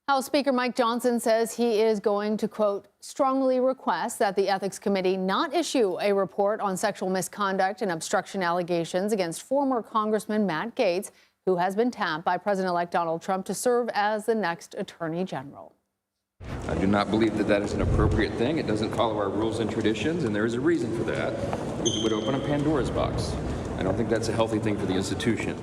House Speaker Mike Johnson says he is going to, quote, strongly request that the Ethics Committee not issue a report on sexual misconduct and obstruction allegations against former Congressman Matt Gaetz, who has been tapped by President-elect Donald Trump to serve as the next Attorney General. I do not believe that that is an appropriate thing. It doesn't follow our rules and traditions, and there is a reason for that, because it would open a Pandora's box. I don't think that's a healthy thing for the institution.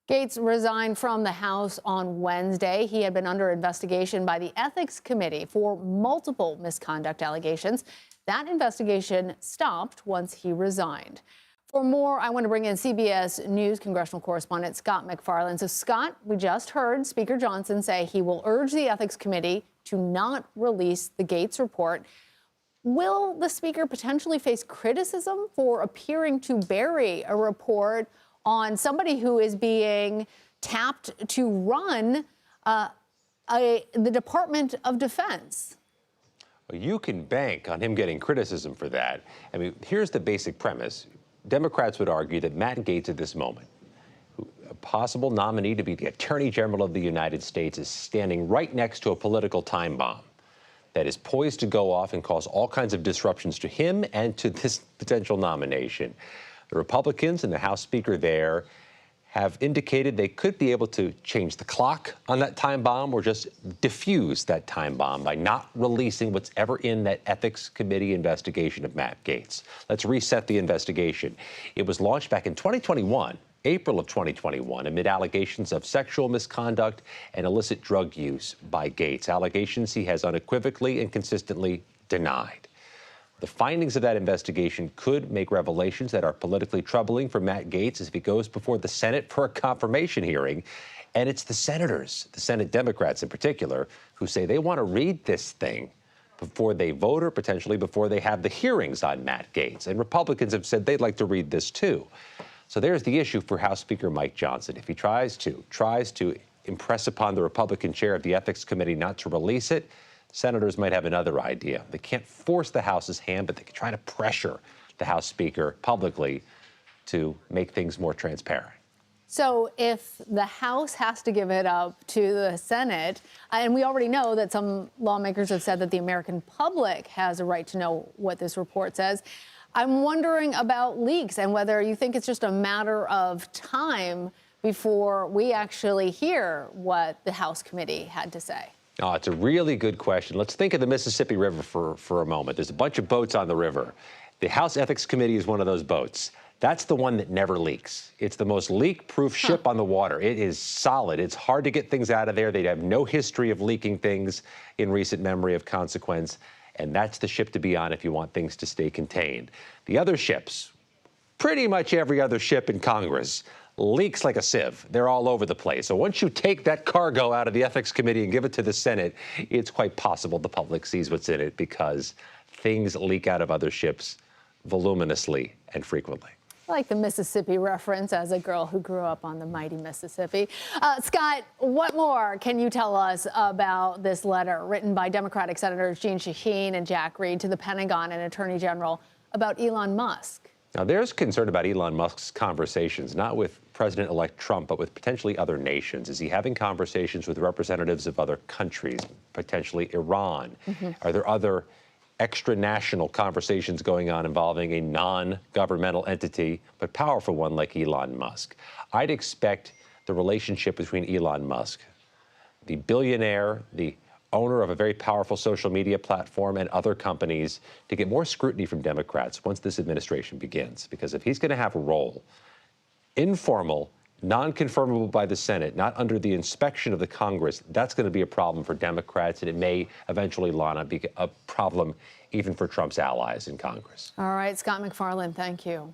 Gaetz resigned from the House on Wednesday. He had been under investigation by the Ethics Committee for multiple misconduct allegations. That investigation stopped once he resigned. For more, I want to bring in CBS News congressional correspondent Scott MacFarlane. So, Scott, we just heard Speaker Johnson say he will urge the Ethics Committee to not release the Gaetz report. Will the Speaker potentially face criticism for appearing to bury a report on somebody who is being tapped to run the Department of Defense? Well, you can bank on him getting criticism for that. I mean, here's the basic premise. Democrats would argue that Matt Gaetz at this moment, a possible nominee to be the Attorney General of the United States, is standing right next to a political time bomb that is poised to go off and cause all kinds of disruptions to him and to this potential nomination. The Republicans and the House Speaker there have indicated they could be able to change the clock on that time bomb or just diffuse that time bomb by not releasing what's ever in that Ethics Committee investigation of Matt Gaetz. Let's reset the investigation. It was launched back in 2021, April of 2021, amid allegations of sexual misconduct and illicit drug use by Gaetz, allegations he has unequivocally and consistently denied. The findings of that investigation could make revelations that are politically troubling for Matt Gaetz if he goes before the Senate for a confirmation hearing. And it's the senators, the Senate Democrats in particular, who say they want to read this thing before they vote or potentially before they have the hearings on Matt Gaetz. And Republicans have said they'd like to read this too. So there's the issue for House Speaker Mike Johnson. If he tries to impress upon the Republican chair of the Ethics Committee not to release it, senators might have another idea. They can't force the House's hand, but they can try to pressure the House Speaker publicly to make things more transparent. So if the House has to give it up to the Senate, and we already know that some lawmakers have said that the American public has a right to know what this report says, I'm wondering about leaks and whether you think it's just a matter of time before we actually hear what the House committee had to say. Oh, it's a really good question. Let's think of the Mississippi River for a moment. There's a bunch of boats on the river. The House Ethics Committee is one of those boats. That's the one that never leaks. It's the most leak-proof ship on the water. It is solid. It's hard to get things out of there. They have no history of leaking things in recent memory of consequence. And that's the ship to be on if you want things to stay contained. The other ships, pretty much every other ship in Congress, leaks like a sieve. They're all over the place. So once you take that cargo out of the Ethics Committee and give it to the Senate, it's quite possible the public sees what's in it because things leak out of other ships voluminously and frequently. I like the Mississippi reference as a girl who grew up on the mighty Mississippi. Scott, what more can you tell us about this letter written by Democratic Senators Jeanne Shaheen and Jack Reed to the Pentagon and Attorney General about Elon Musk? Now, there's concern about Elon Musk's conversations, not with President-elect Trump, but with potentially other nations. Is he having conversations with representatives of other countries, potentially Iran? Are there other extra-national conversations going on involving a non-governmental entity, but powerful one like Elon Musk? I'd expect the relationship between Elon Musk, the billionaire, the owner of a very powerful social media platform, and other companies, to get more scrutiny from Democrats once this administration begins. Because if he's going to have a role, informal, non-confirmable by the Senate, not under the inspection of the Congress, that's going to be a problem for Democrats, and it may eventually, Lana, be a problem even for Trump's allies in Congress. All right, Scott MacFarlane, thank you.